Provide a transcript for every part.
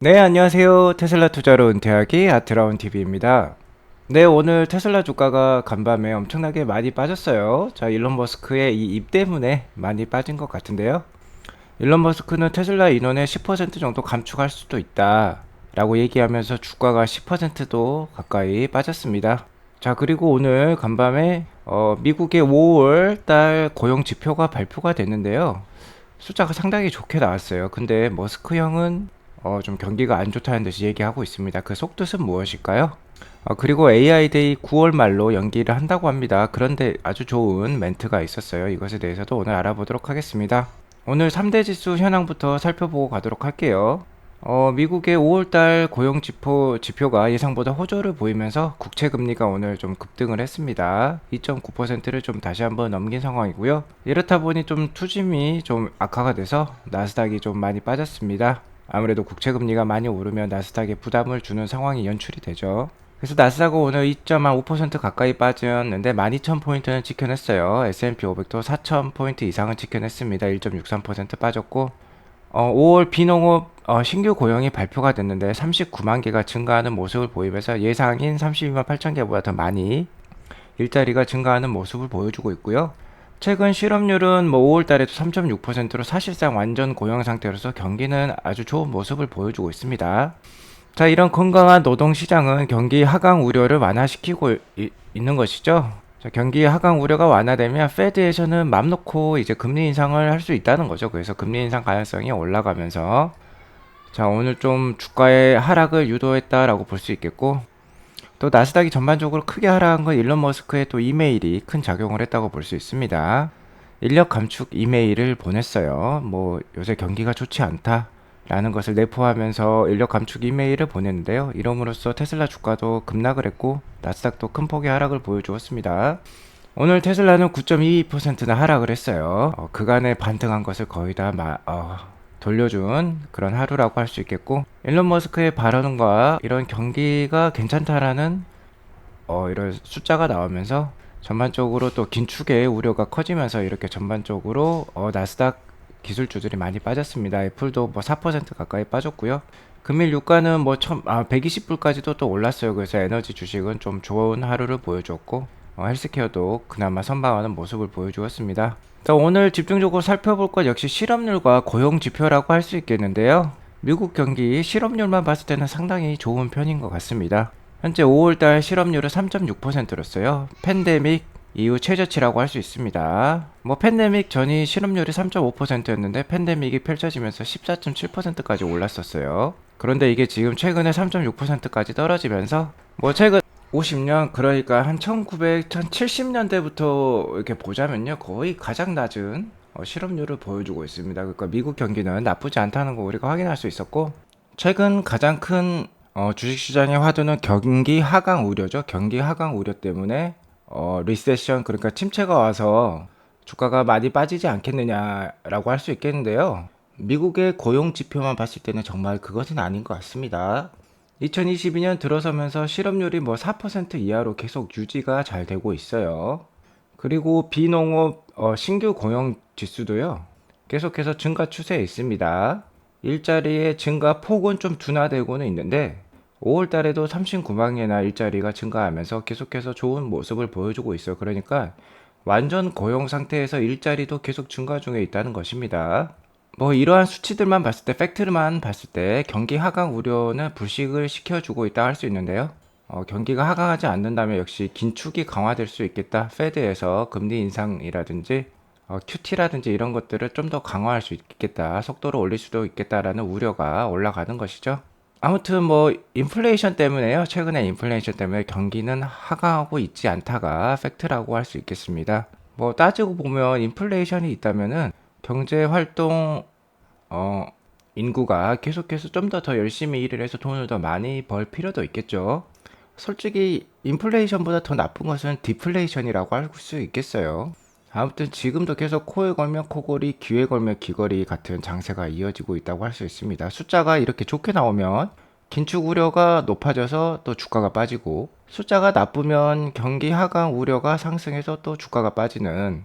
네, 안녕하세요. 테슬라 투자로 은퇴하기 아트라운 TV입니다. 네, 오늘 테슬라 주가가 간밤에 엄청나게 많이 빠졌어요. 자, 일론 머스크의 이 입 때문에 많이 빠진 것 같은데요. 일론 머스크는 테슬라 인원의 10% 정도 감축할 수도 있다 라고 얘기하면서 주가가 10%도 가까이 빠졌습니다. 자, 그리고 오늘 간밤에 미국의 5월 달 고용 지표가 발표가 됐는데요. 숫자가 상당히 좋게 나왔어요. 근데 머스크 형은 좀 경기가 안 좋다는 듯이 얘기하고 있습니다. 그 속뜻은 무엇일까요? 그리고 AI 데이 9월 말로 연기를 한다고 합니다. 그런데 아주 좋은 멘트가 있었어요. 이것에 대해서도 오늘 알아보도록 하겠습니다. 오늘 3대 지수 현황부터 살펴보고 가도록 할게요. 미국의 5월달 고용 지표가 예상보다 호조를 보이면서 국채 금리가 오늘 좀 급등을 했습니다. 2.9%를 좀 다시 한번 넘긴 상황이고요. 이렇다 보니 좀 투짐이 좀 악화가 돼서 나스닥이 좀 많이 빠졌습니다. 아무래도 국채 금리가 많이 오르면 나스닥에 부담을 주는 상황이 연출이 되죠. 그래서 나스닥은 오늘 2.5% 가까이 빠졌는데 12,000포인트는 지켜냈어요. S&P 500도 4,000포인트 이상은 지켜냈습니다. 1.63% 빠졌고 5월 비농업 신규 고용이 발표가 됐는데 39만 개가 증가하는 모습을 보이면서 예상인 32만 8천 개보다 더 많이 일자리가 증가하는 모습을 보여주고 있고요. 최근 실업률은 5월 달에도 3.6%로 사실상 완전 고용 상태로서 경기는 아주 좋은 모습을 보여주고 있습니다. 자, 이런 건강한 노동 시장은 경기 하강 우려를 완화시키고 있는 것이죠. 자, 경기 하강 우려가 완화되면 페드에서는 맘 놓고 이제 금리 인상을 할 수 있다는 거죠. 그래서 금리 인상 가능성이 올라가면서 자, 오늘 좀 주가의 하락을 유도했다라고 볼 수 있겠고 또 나스닥이 전반적으로 크게 하락한 건 일론 머스크의 또 이메일이 큰 작용을 했다고 볼 수 있습니다. 인력 감축 이메일을 보냈어요. 뭐 요새 경기가 좋지 않다 라는 것을 내포하면서 인력 감축 이메일을 보냈는데요. 이럼으로써 테슬라 주가도 급락을 했고 나스닥도 큰 폭의 하락을 보여주었습니다. 오늘 테슬라는 9.22%나 하락을 했어요. 그간에 반등한 것을 거의 다 돌려준 그런 하루라고 할 수 있겠고 일론 머스크의 발언과 이런 경기가 괜찮다라는 이런 숫자가 나오면서 전반적으로 또 긴축의 우려가 커지면서 이렇게 전반적으로 나스닥 기술주들이 많이 빠졌습니다. 애플도 뭐 4% 가까이 빠졌고요. 금일 유가는 뭐 120불까지도 또 올랐어요. 그래서 에너지 주식은 좀 좋은 하루를 보여줬고 헬스케어도 그나마 선방하는 모습을 보여주었습니다. 또 오늘 집중적으로 살펴볼 것 역시 실업률과 고용 지표라고 할 수 있겠는데요. 미국 경기 실업률만 봤을 때는 상당히 좋은 편인 것 같습니다. 현재 5월달 실업률은 3.6%였어요. 팬데믹 이후 최저치라고 할 수 있습니다. 뭐 팬데믹 전이 실업률이 3.5%였는데 팬데믹이 펼쳐지면서 14.7%까지 올랐었어요. 그런데 이게 지금 최근에 3.6%까지 떨어지면서 뭐 최근 50년 그러니까 한 1900, 1070년대부터 이렇게 보자면요 거의 가장 낮은 실업률을 보여주고 있습니다. 그러니까 미국 경기는 나쁘지 않다는 거 우리가 확인할 수 있었고 최근 가장 큰 주식시장의 화두는 경기 하강 우려죠. 경기 하강 우려 때문에 리세션 그러니까 침체가 와서 주가가 많이 빠지지 않겠느냐라고 할 수 있겠는데요. 미국의 고용 지표만 봤을 때는 정말 그것은 아닌 것 같습니다. 2022년 들어서면서 실업률이 뭐 4% 이하로 계속 유지가 잘 되고 있어요. 그리고 비농업 신규 고용 지수도요. 계속해서 증가 추세에 있습니다. 일자리의 증가 폭은 좀 둔화되고는 있는데 5월 달에도 39만 개나 일자리가 증가하면서 계속해서 좋은 모습을 보여주고 있어요. 그러니까 완전 고용 상태에서 일자리도 계속 증가 중에 있다는 것입니다. 뭐 이러한 수치들만 봤을 때 팩트만 봤을 때 경기 하강 우려는 불식을 시켜주고 있다 할 수 있는데요. 경기가 하강하지 않는다면 역시 긴축이 강화될 수 있겠다. 페드에서 금리 인상이라든지 QT라든지 이런 것들을 좀 더 강화할 수 있겠다. 속도를 올릴 수도 있겠다라는 우려가 올라가는 것이죠. 아무튼 뭐 인플레이션 때문에요. 최근에 인플레이션 때문에 경기는 하강하고 있지 않다가 팩트라고 할 수 있겠습니다. 뭐 따지고 보면 인플레이션이 있다면은 경제 활동 인구가 계속해서 좀 더 열심히 일을 해서 돈을 더 많이 벌 필요도 있겠죠. 솔직히 인플레이션보다 더 나쁜 것은 디플레이션이라고 할 수 있겠어요. 아무튼 지금도 계속 코에 걸면 코골이, 귀에 걸면 귀걸이 같은 장세가 이어지고 있다고 할 수 있습니다. 숫자가 이렇게 좋게 나오면 긴축 우려가 높아져서 또 주가가 빠지고 숫자가 나쁘면 경기 하강 우려가 상승해서 또 주가가 빠지는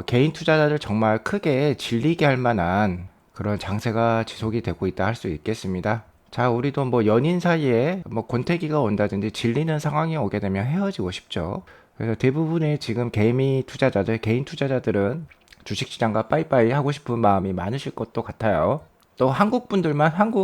개인 투자자를 정말 크게 질리게 할 만한 그런 장세가 지속이 되고 있다 할 수 있겠습니다. 자, 우리도 뭐 연인 사이에 뭐 권태기가 온다든지 질리는 상황이 오게 되면 헤어지고 싶죠. 그래서 대부분의 지금 개인 투자자들은 주식시장과 빠이빠이 하고 싶은 마음이 많으실 것도 같아요. 또 한국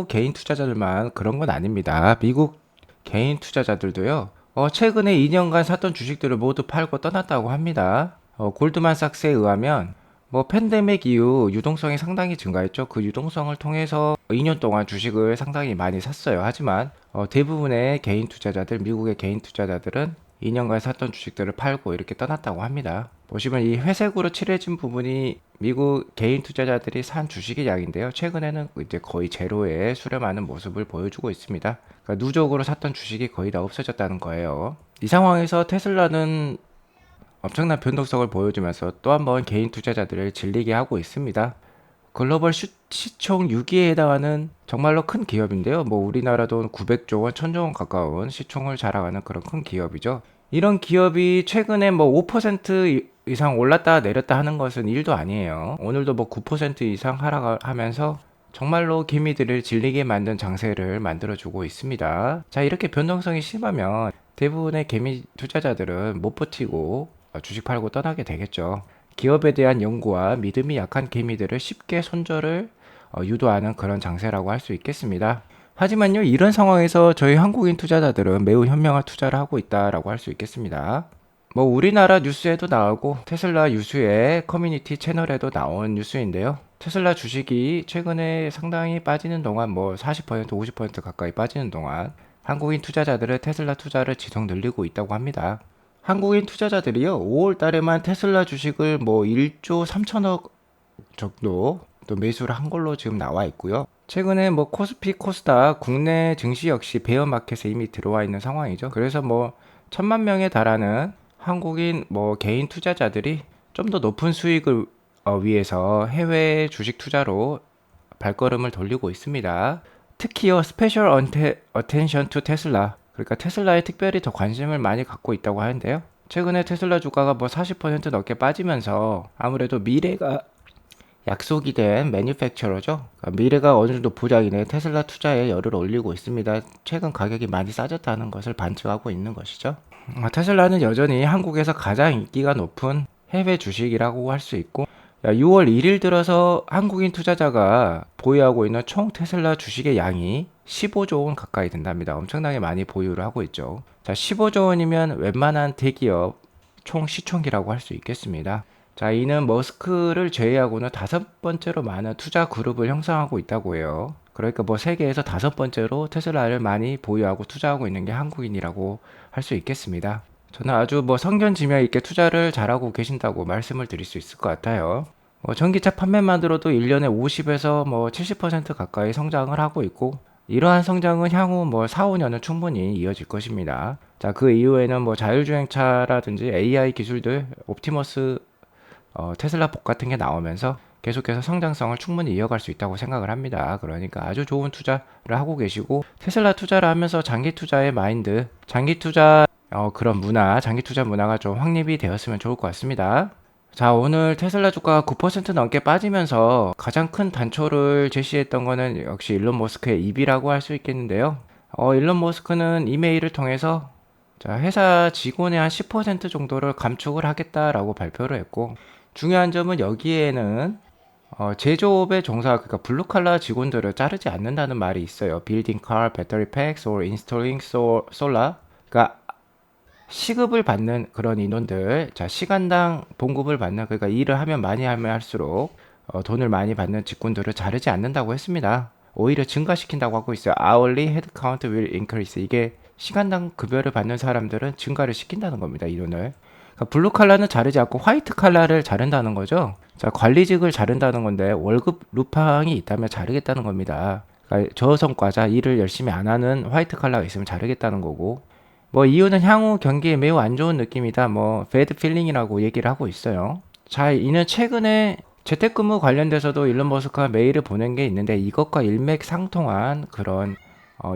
개인 투자자들만 그런 건 아닙니다. 미국 개인 투자자들도요. 최근에 2년간 샀던 주식들을 모두 팔고 떠났다고 합니다. 골드만삭스에 의하면 뭐 팬데믹 이후 유동성이 상당히 증가했죠. 그 유동성을 통해서 2년 동안 주식을 상당히 많이 샀어요. 하지만 대부분의 미국의 개인 투자자들은 2년간 샀던 주식들을 팔고 이렇게 떠났다고 합니다. 보시면 이 회색으로 칠해진 부분이 미국 개인 투자자들이 산 주식의 양인데요. 최근에는 이제 거의 제로에 수렴하는 모습을 보여주고 있습니다. 그러니까 누적으로 샀던 주식이 거의 다 없어졌다는 거예요. 이 상황에서 테슬라는 엄청난 변동성을 보여주면서 또 한 번 개인 투자자들을 질리게 하고 있습니다. 글로벌 시총 6위에 해당하는 정말로 큰 기업인데요. 뭐 우리나라 돈 900조 원, 1000조 원 가까운 시총을 자랑하는 그런 큰 기업이죠. 이런 기업이 최근에 뭐 5% 이상 올랐다 내렸다 하는 것은 일도 아니에요. 오늘도 뭐 9% 이상 하락하면서 정말로 개미들을 질리게 만든 장세를 만들어주고 있습니다. 자, 이렇게 변동성이 심하면 대부분의 개미 투자자들은 못 버티고 주식 팔고 떠나게 되겠죠. 기업에 대한 연구와 믿음이 약한 개미들을 쉽게 손절을 유도하는 그런 장세라고 할 수 있겠습니다. 하지만요, 이런 상황에서 저희 한국인 투자자들은 매우 현명한 투자를 하고 있다라고 할 수 있겠습니다. 뭐 우리나라 뉴스에도 나오고 테슬라 유수의 커뮤니티 채널에도 나온 뉴스인데요. 테슬라 주식이 최근에 상당히 빠지는 동안 뭐 40%, 50% 가까이 빠지는 동안 한국인 투자자들은 테슬라 투자를 지속 늘리고 있다고 합니다. 한국인 투자자들이요, 5월 달에만 테슬라 주식을 뭐 1조 3천억 정도 또 매수를 한 걸로 지금 나와 있고요. 최근에 뭐 코스피, 코스닥 국내 증시 역시 베어마켓에 이미 들어와 있는 상황이죠. 그래서 뭐 1,000만 명에 달하는 한국인 뭐 개인 투자자들이 좀 더 높은 수익을 위해서 해외 주식 투자로 발걸음을 돌리고 있습니다. 특히요, 스페셜 어텐션 투 테슬라. 그러니까 테슬라에 특별히 더 관심을 많이 갖고 있다고 하는데요. 최근에 테슬라 주가가 뭐 40% 넘게 빠지면서 아무래도 미래가 약속이 된 매니팩처러죠. 그러니까 미래가 어느 정도 보장이 된 테슬라 투자에 열을 올리고 있습니다. 최근 가격이 많이 싸졌다는 것을 반증하고 있는 것이죠. 테슬라는 여전히 한국에서 가장 인기가 높은 해외 주식이라고 할 수 있고, 6월 1일 들어서 한국인 투자자가 보유하고 있는 총 테슬라 주식의 양이 15조 원 가까이 된답니다. 엄청나게 많이 보유를 하고 있죠. 자, 15조 원이면 웬만한 대기업 총 시총이라고 할 수 있겠습니다. 자, 이는 머스크를 제외하고는 5번째로 많은 투자 그룹을 형성하고 있다고 해요. 그러니까 뭐 세계에서 5번째로 테슬라를 많이 보유하고 투자하고 있는 게 한국인이라고 할 수 있겠습니다. 저는 아주 뭐 성견지명 있게 투자를 잘하고 계신다고 말씀을 드릴 수 있을 것 같아요. 전기차 판매만으로도 1년에 50에서 뭐 70% 가까이 성장을 하고 있고, 이러한 성장은 향후 뭐 4, 5년은 충분히 이어질 것입니다. 자, 그 이후에는 뭐 자율주행차라든지 AI 기술들, 옵티머스, 테슬라 복 같은 게 나오면서 계속해서 성장성을 충분히 이어갈 수 있다고 생각을 합니다. 그러니까 아주 좋은 투자를 하고 계시고, 테슬라 투자를 하면서 장기 투자의 마인드, 장기 투자 그런 문화, 장기 투자 문화가 좀 확립이 되었으면 좋을 것 같습니다. 자, 오늘 테슬라 주가가 9% 넘게 빠지면서 가장 큰 단초를 제시했던 거는 역시 일론 머스크의 입이라고 할 수 있겠는데요. 일론 머스크는 이메일을 통해서 자, 회사 직원의 한 10% 정도를 감축을 하겠다라고 발표를 했고, 중요한 점은 여기에는 제조업에 그러니까 블루칼라 직원들을 자르지 않는다는 말이 있어요. Building car, battery packs, or installing solar. 그러니까 시급을 받는 그런 인원들, 자, 시간당 봉급을 받는, 그러니까 일을 하면 많이 하면 할수록 돈을 많이 받는 직군들을 자르지 않는다고 했습니다. 오히려 증가시킨다고 하고 있어요. Hourly headcount will increase. 이게 시간당 급여를 받는 사람들은 증가를 시킨다는 겁니다. 인원을. 그러니까 블루 칼라는 자르지 않고 화이트 칼라를 자른다는 거죠. 자, 관리직을 자른다는 건데 월급 루팡이 있다면 자르겠다는 겁니다. 그러니까 저성과자, 일을 열심히 안 하는 화이트 칼라가 있으면 자르겠다는 거고, 뭐 이유는 향후 경기에 매우 안 좋은 느낌이다. 뭐 배드 필링이라고 얘기를 하고 있어요. 자, 이는 최근에 재택근무 관련돼서도 일론 머스크가 메일을 보낸 게 있는데 이것과 일맥상통한 그런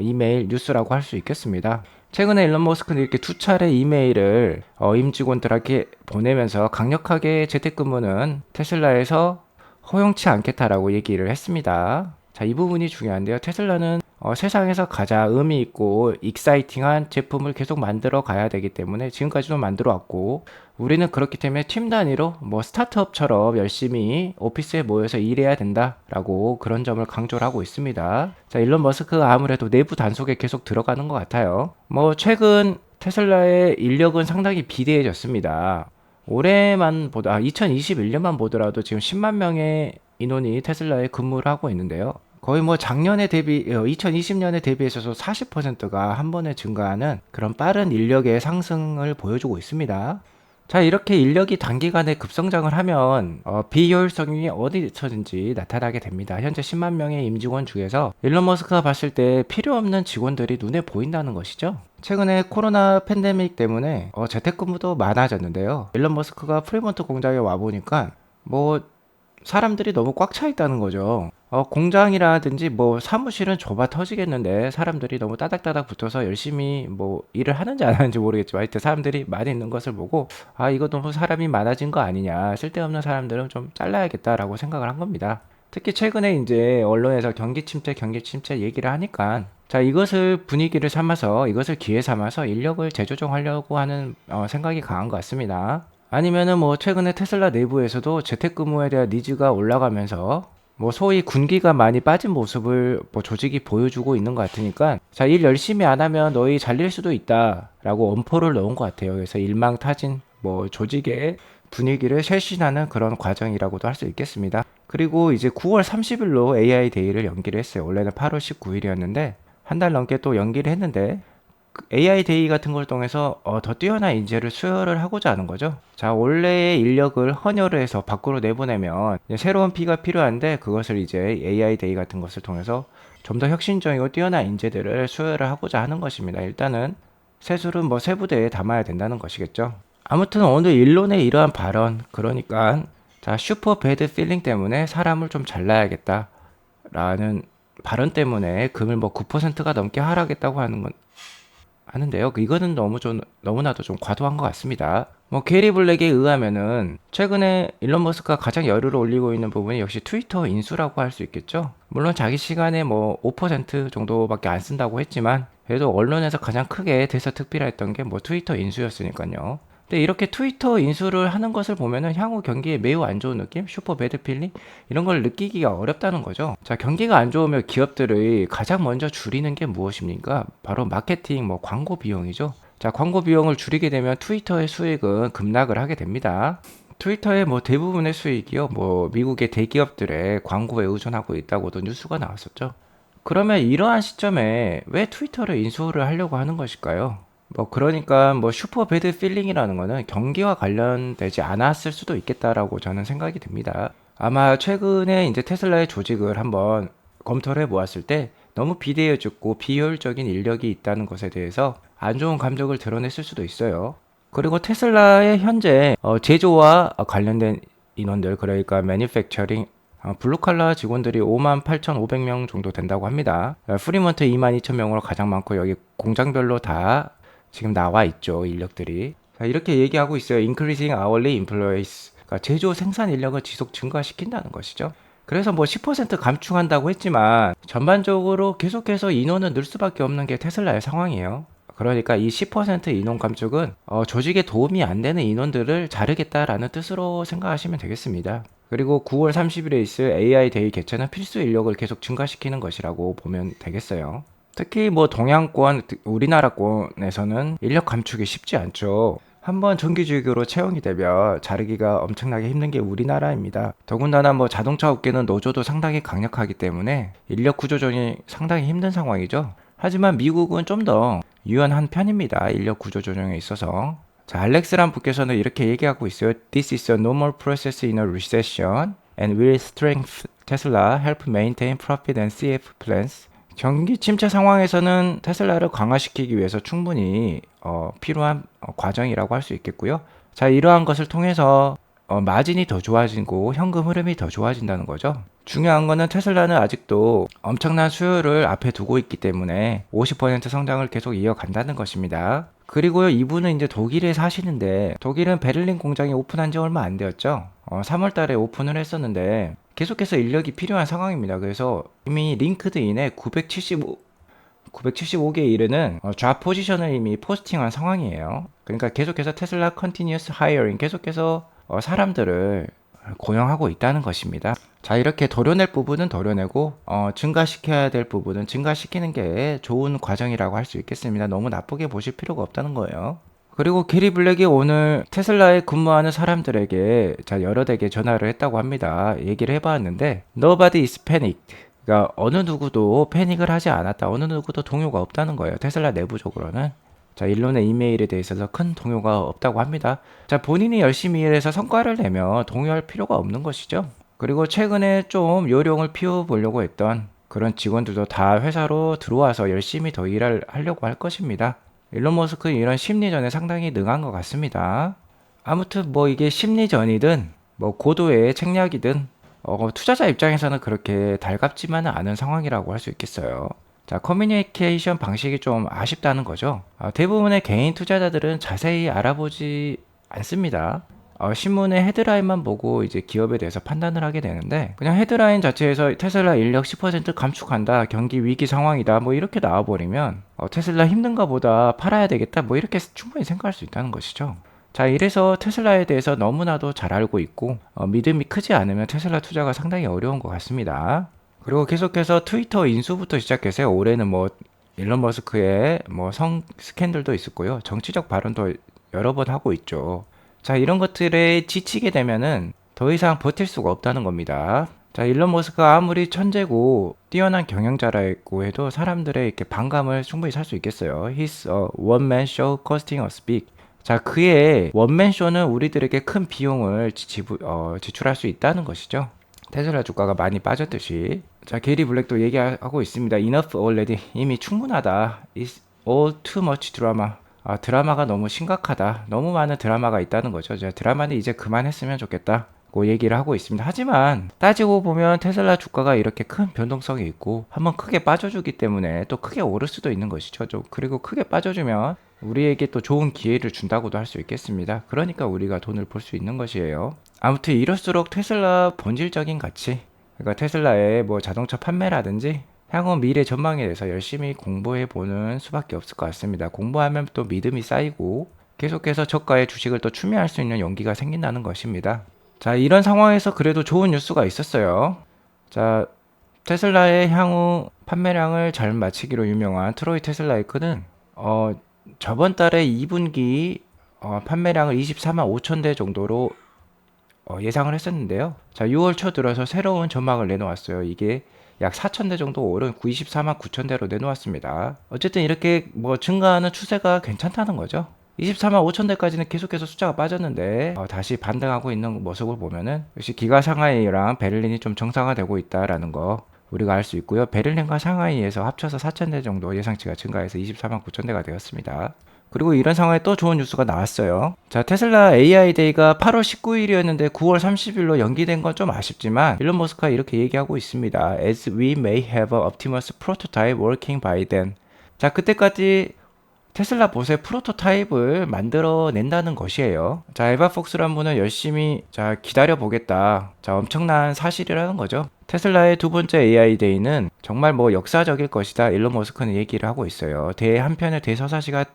이메일 뉴스라고 할 수 있겠습니다. 최근에 일론 머스크는 이렇게 2차례 이메일을 임직원들에게 보내면서 강력하게 재택근무는 테슬라에서 허용치 않겠다라고 얘기를 했습니다. 자, 이 부분이 중요한데요. 테슬라는 세상에서 가장 의미 있고 익사이팅한 제품을 계속 만들어 가야 되기 때문에 지금까지도 만들어 왔고, 우리는 그렇기 때문에 팀 단위로 뭐 스타트업처럼 열심히 오피스에 모여서 일해야 된다라고 그런 점을 강조를 하고 있습니다. 자, 일론 머스크가 아무래도 내부 단속에 계속 들어가는 것 같아요. 뭐 최근 테슬라의 인력은 상당히 비대해졌습니다. 2021년만 보더라도 지금 10만 명의 인원이 테슬라에 근무를 하고 있는데요. 거의 뭐 작년에 2020년에 대비해서 40%가 한 번에 증가하는 그런 빠른 인력의 상승을 보여주고 있습니다. 자, 이렇게 인력이 단기간에 급성장을 하면 비효율성이 어디서든지 나타나게 됩니다. 현재 10만 명의 임직원 중에서 일론 머스크가 봤을 때 필요 없는 직원들이 눈에 보인다는 것이죠. 최근에 코로나 팬데믹 때문에 재택근무도 많아졌는데요. 일론 머스크가 프리몬트 공장에 와보니까 뭐 사람들이 너무 꽉 차 있다는 거죠. 공장이라든지 뭐 사무실은 좁아 터지겠는데 사람들이 너무 따닥따닥 붙어서 열심히 뭐 일을 하는지 안 하는지 모르겠지만 하여튼 사람들이 많이 있는 것을 보고, 아, 이거 너무 사람이 많아진 거 아니냐, 쓸데없는 사람들은 좀 잘라야겠다라고 생각을 한 겁니다. 특히 최근에 이제 언론에서 경기 침체 얘기를 하니까, 자, 이것을 분위기를 삼아서, 이것을 기회 삼아서 인력을 재조정하려고 하는 생각이 강한 것 같습니다. 아니면은 뭐 최근에 테슬라 내부에서도 재택근무에 대한 니즈가 올라가면서 뭐 소위 군기가 많이 빠진 모습을 뭐 조직이 보여주고 있는 것 같으니까, 자, 일 열심히 안 하면 너희 잘릴 수도 있다라고 엄포를 넣은 것 같아요. 그래서 일망타진 뭐 조직의 분위기를 쇄신하는 그런 과정이라고도 할 수 있겠습니다. 그리고 이제 9월 30일로 AI 데이를 연기를 했어요. 원래는 8월 19일이었는데 한 달 넘게 또 연기를 했는데, AI 데이 같은 걸 통해서 더 뛰어난 인재를 수혈을 하고자 하는 거죠. 자, 원래의 인력을 헌혈을 해서 밖으로 내보내면 이제 새로운 피가 필요한데, 그것을 이제 AI 데이 같은 것을 통해서 좀 더 혁신적이고 뛰어난 인재들을 수혈을 하고자 하는 것입니다. 일단은 세술은 뭐 세부대에 담아야 된다는 것이겠죠. 아무튼 오늘 일론의 이러한 발언, 그러니까 자, 슈퍼 배드 필링 때문에 사람을 좀 잘라야겠다 라는 발언 때문에 금을 뭐 9%가 넘게 하락했다고 하는데요. 이거는 너무나도 좀 과도한 것 같습니다. 뭐 게리 블랙에 의하면은 최근에 일론 머스크가 가장 열을 올리고 있는 부분이 역시 트위터 인수라고 할 수 있겠죠. 물론 자기 시간에 뭐 5% 정도밖에 안 쓴다고 했지만, 그래도 언론에서 가장 크게 대서특필했던 게 뭐 트위터 인수였으니까요. 근데 이렇게 트위터 인수를 하는 것을 보면은 향후 경기에 매우 안 좋은 느낌? 슈퍼 배드 필링? 이런 걸 느끼기가 어렵다는 거죠. 자, 경기가 안 좋으면 기업들이 가장 먼저 줄이는 게 무엇입니까? 바로 마케팅, 뭐 광고 비용이죠. 자, 광고 비용을 줄이게 되면 트위터의 수익은 급락을 하게 됩니다. 트위터의 뭐 대부분의 수익이요, 뭐 미국의 대기업들의 광고에 의존하고 있다고도 뉴스가 나왔었죠. 그러면 이러한 시점에 왜 트위터를 인수를 하려고 하는 것일까요? 뭐 그러니까 뭐 슈퍼 배드 필링이라는 거는 경기와 관련되지 않았을 수도 있겠다라고 저는 생각이 듭니다. 아마 최근에 이제 테슬라의 조직을 한번 검토를 해보았을 때 너무 비대해졌고 비효율적인 인력이 있다는 것에 대해서 안 좋은 감정을 드러냈을 수도 있어요. 그리고 테슬라의 현재 제조와 관련된 인원들, 그러니까 매니팩처링, 블루칼라 직원들이 58,500명 정도 된다고 합니다. 프리먼트 22,000명으로 가장 많고, 여기 공장별로 다 지금 나와 있죠, 인력들이. 자, 이렇게 얘기하고 있어요. Increasing hourly employees. 그러니까 제조 생산 인력을 지속 증가시킨다는 것이죠. 그래서 뭐 10% 감축한다고 했지만 전반적으로 계속해서 인원은 늘 수밖에 없는 게 테슬라의 상황이에요. 그러니까 이 10% 인원 감축은 조직에 도움이 안 되는 인원들을 자르겠다라는 뜻으로 생각하시면 되겠습니다. 그리고 9월 30일에 있을 AI 데이 개최는 필수 인력을 계속 증가시키는 것이라고 보면 되겠어요. 특히 뭐 동양권, 우리나라권에서는 인력 감축이 쉽지 않죠. 한번 정규직으로 채용이 되면 자르기가 엄청나게 힘든 게 우리나라입니다. 더군다나 뭐 자동차 업계는 노조도 상당히 강력하기 때문에 인력 구조조정이 상당히 힘든 상황이죠. 하지만 미국은 좀 더 유연한 편입니다. 인력 구조조정에 있어서. 자, 알렉스란 분께서는 이렇게 얘기하고 있어요. This is a normal process in a recession and will strengthen Tesla, help maintain profit and CF plans. 경기 침체 상황에서는 테슬라를 강화시키기 위해서 충분히 필요한 과정이라고 할 수 있겠고요. 자, 이러한 것을 통해서 마진이 더 좋아지고 현금 흐름이 더 좋아진다는 거죠. 중요한 거는 테슬라는 아직도 엄청난 수요를 앞에 두고 있기 때문에 50% 성장을 계속 이어간다는 것입니다. 그리고요, 이분은 이제 독일에 사시는데, 독일은 베를린 공장이 오픈한 지 얼마 안 되었죠. 3월 달에 오픈을 했었는데 계속해서 인력이 필요한 상황입니다. 그래서 이미 링크드인에 975개에 이르는 좌 포지션을 이미 포스팅한 상황이에요. 그러니까 계속해서 테슬라 컨티뉴어스 하이어링, 계속해서 사람들을 고용하고 있다는 것입니다. 자, 이렇게 도려낼 부분은 도려내고 증가시켜야 될 부분은 증가시키는 게 좋은 과정이라고 할 수 있겠습니다. 너무 나쁘게 보실 필요가 없다는 거예요. 그리고 게리 블랙이 오늘 테슬라에 근무하는 사람들에게 여러 대게 전화를 했다고 합니다. 얘기를 해봤는데 Nobody is panicked. 그러니까 어느 누구도 패닉을 하지 않았다. 어느 누구도 동요가 없다는 거예요. 테슬라 내부적으로는. 자, 일론의 이메일에 대해서 큰 동요가 없다고 합니다. 자, 본인이 열심히 일해서 성과를 내면 동요할 필요가 없는 것이죠. 그리고 최근에 좀 요령을 피워보려고 했던 그런 직원들도 다 회사로 들어와서 열심히 더 일을 하려고 할 것입니다. 일론 머스크는 이런 심리전에 상당히 능한 것 같습니다. 아무튼 뭐 이게 심리전이든 뭐 고도의 책략이든 투자자 입장에서는 그렇게 달갑지만은 않은 상황이라고 할 수 있겠어요. 자, 커뮤니케이션 방식이 좀 아쉽다는 거죠. 대부분의 개인 투자자들은 자세히 알아보지 않습니다. 신문의 헤드라인만 보고 이제 기업에 대해서 판단을 하게 되는데, 그냥 헤드라인 자체에서 테슬라 인력 10% 감축한다, 경기 위기 상황이다, 뭐 이렇게 나와버리면 테슬라 힘든가 보다, 팔아야 되겠다, 뭐 이렇게 충분히 생각할 수 있다는 것이죠. 자, 이래서 테슬라에 대해서 너무나도 잘 알고 있고 믿음이 크지 않으면 테슬라 투자가 상당히 어려운 것 같습니다. 그리고 계속해서 트위터 인수부터 시작해서 올해는 뭐 일론 머스크의 뭐 성 스캔들도 있었고요. 정치적 발언도 여러 번 하고 있죠. 자, 이런 것들에 지치게 되면은 더 이상 버틸 수가 없다는 겁니다. 자, 일론 머스크가 아무리 천재고 뛰어난 경영자라고 해도 사람들의 이렇게 반감을 충분히 살 수 있겠어요. He's a one-man show costing us big. 자, 그의 원맨쇼는 우리들에게 큰 비용을 지출할 수 있다는 것이죠. 테슬라 주가가 많이 빠졌듯이. 자, 게리 블랙도 얘기하고 있습니다. Enough already. 이미 충분하다. It's all too much drama. 드라마가 너무 심각하다. 너무 많은 드라마가 있다는 거죠. 드라마는 이제 그만했으면 좋겠다. 고 얘기를 하고 있습니다. 하지만 따지고 보면 테슬라 주가가 이렇게 큰 변동성이 있고 한번 크게 빠져주기 때문에 또 크게 오를 수도 있는 것이죠. 그리고 크게 빠져주면 우리에게 또 좋은 기회를 준다고도 할 수 있겠습니다. 그러니까 우리가 돈을 벌 수 있는 것이에요. 아무튼 이럴수록 테슬라 본질적인 가치, 그러니까 테슬라의 뭐 자동차 판매라든지 향후 미래 전망에 대해서 열심히 공부해 보는 수밖에 없을 것 같습니다. 공부하면 또 믿음이 쌓이고 계속해서 저가의 주식을 또 추미할 수 있는 용기가 생긴다는 것입니다. 자, 이런 상황에서 그래도 좋은 뉴스가 있었어요. 자, 테슬라의 향후 판매량을 잘 맞추기로 유명한 트로이 테슬라이크는 저번 달에 2분기 판매량을 24만 5천 대 정도로 예상을 했었는데요. 자, 6월 초 들어서 새로운 전망을 내놓았어요. 이게 약 4천 대 정도 오른 24만 9천 대로 내놓았습니다. 어쨌든 이렇게 뭐 증가하는 추세가 괜찮다는 거죠. 24만 5천 대까지는 계속해서 숫자가 빠졌는데 다시 반등하고 있는 모습을 보면은 역시 기가 상하이랑 베를린이 좀 정상화되고 있다라는 거 우리가 알 수 있고요. 베를린과 상하이에서 합쳐서 4천 대 정도 예상치가 증가해서 24만 9천 대가 되었습니다. 그리고 이런 상황에 또 좋은 뉴스가 나왔어요. 자, 테슬라 AI 데이가 8월 19일이었는데 9월 30일로 연기된 건 좀 아쉽지만 일론 머스크가 이렇게 얘기하고 있습니다. As we may have an Optimus prototype working by then. 자, 그때까지 테슬라 봇의 프로토타입을 만들어낸다는 것이에요. 자, 에바 폭스란 분은 열심히 기다려 보겠다. 자, 엄청난 사실이라는 거죠. 테슬라의 두 번째 AI 데이는 정말 뭐 역사적일 것이다. 일론 머스크는 얘기를 하고 있어요. 한편의 대서사시가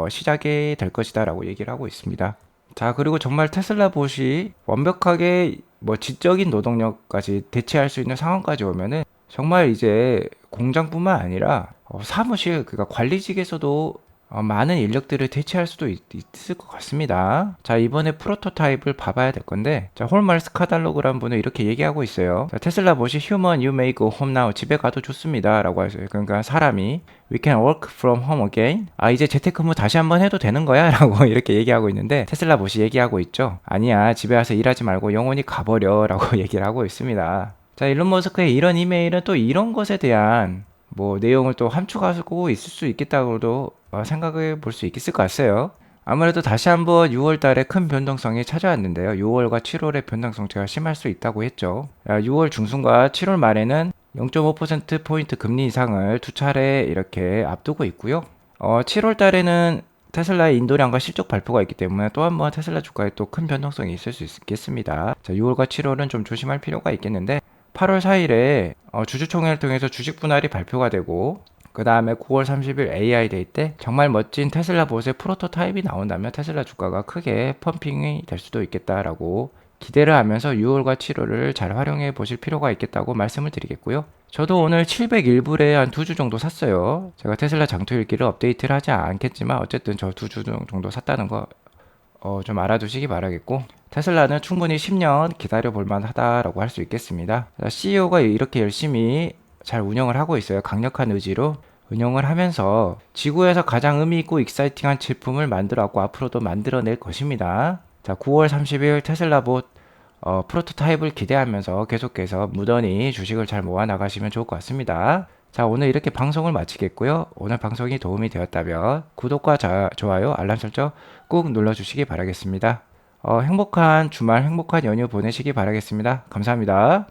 시작이 될 것이다 라고 얘기를 하고 있습니다. 자, 그리고 정말 테슬라 봇이 완벽하게 뭐 지적인 노동력까지 대체할 수 있는 상황까지 오면은 정말 이제 공장뿐만 아니라 사무실, 그러니까 관리직에서도 많은 인력들을 대체할 수도 있을 것 같습니다. 자, 이번에 프로토타입을 봐봐야 될 건데, 자, 홀마르스 카달로그란 분은 이렇게 얘기하고 있어요. 자, 테슬라 봇이 Human, you may go home now. 집에 가도 좋습니다. 라고 하세요. 그러니까 사람이 We can work from home again. 이제 재택근무 다시 한번 해도 되는 거야? 라고 이렇게 얘기하고 있는데, 테슬라 봇이 얘기하고 있죠. 아니야, 집에 와서 일하지 말고 영원히 가버려. 라고 얘기를 하고 있습니다. 자, 일론 머스크의 이런 이메일은 또 이런 것에 대한 뭐 내용을 또 함축하고 있을 수 있겠다고도 생각해 볼 수 있을 것 같아요. 아무래도 다시 한번 6월 달에 큰 변동성이 찾아왔는데요. 6월과 7월의 변동성체가 심할 수 있다고 했죠. 6월 중순과 7월 말에는 0.5%포인트 금리 인상을 두 차례 이렇게 앞두고 있고요. 7월 달에는 테슬라의 인도량과 실적 발표가 있기 때문에 또 한 번 테슬라 주가에 또 큰 변동성이 있을 수 있겠습니다. 자, 6월과 7월은 좀 조심할 필요가 있겠는데 8월 4일에 주주총회를 통해서 주식 분할이 발표가 되고 그 다음에 9월 30일 AI 데이 때 정말 멋진 테슬라 봇의 프로토타입이 나온다면 테슬라 주가가 크게 펌핑이 될 수도 있겠다라고 기대를 하면서 6월과 7월을 잘 활용해 보실 필요가 있겠다고 말씀을 드리겠고요. 저도 오늘 701불에 한 2주 정도 샀어요. 제가 테슬라 장투일기를 업데이트를 하지 않겠지만 어쨌든 저 2주 정도 샀다는 거 좀 알아두시기 바라겠고, 테슬라는 충분히 10년 기다려 볼 만하다라고 할 수 있겠습니다. CEO가 이렇게 열심히 잘 운영을 하고 있어요. 강력한 의지로 운영을 하면서 지구에서 가장 의미 있고 익사이팅한 제품을 만들어 왔고 앞으로도 만들어낼 것입니다. 자, 9월 30일 테슬라 봇 프로토타입을 기대하면서 계속해서 무던히 주식을 잘 모아 나가시면 좋을 것 같습니다. 자, 오늘 이렇게 방송을 마치겠고요. 오늘 방송이 도움이 되었다면 구독과 좋아요, 알람 설정 꾹 눌러주시기 바라겠습니다. 행복한 주말, 행복한 연휴 보내시기 바라겠습니다. 감사합니다.